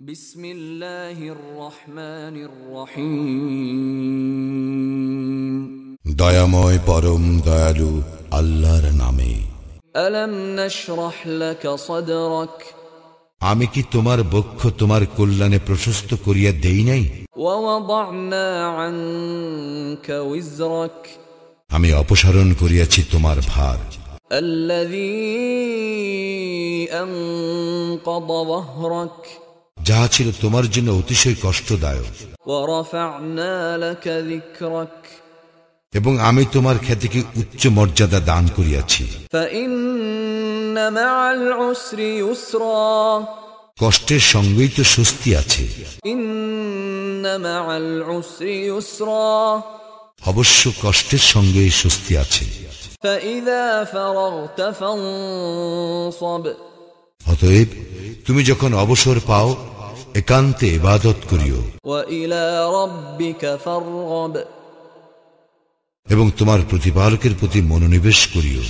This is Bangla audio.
বিসমিল্লাহির রহমানির রহিম। দয়াময় পরম দয়ালু আল্লাহর নামে। আলম নাশরাহ লাকা সাদরাক, আমি কি তোমার বক্ষ তোমার কল্যাণে প্রশস্ত করিয়া দেই নাই? ওয়া ওয়াদা'না আনকা ওয়িজরাক, আমি অপসারণ করিয়াছি তোমার ভার। আল্লাযী আনকাযা যাহরাক, যা ছিল তোমার জন্য অতিশয় কষ্টদায়ক। ওয়া রাফা'না লাকা যিকরাক, এবং আমি তোমার খ্যাতিকে উচ্চ মর্যাদা দান করিয়াছি। ফাইন্না মা'আল উসরি ইউসরা, কষ্টের সঙ্গেই তো স্বস্তি আছে। ইন্না মা'আল উসরি ইউসরা, অবশ্য কষ্টের সঙ্গেই স্বস্তি আছে। ফাইযা ফারাগতা ফানসাব, অতএব তুমি যখন অবসর পাও একান্তে ইবাদত করিও। ওয়া ইলা রাব্বিকা ফারগাব, এবং তোমার প্রতিপালকের প্রতি মনোনিবেশ করিও।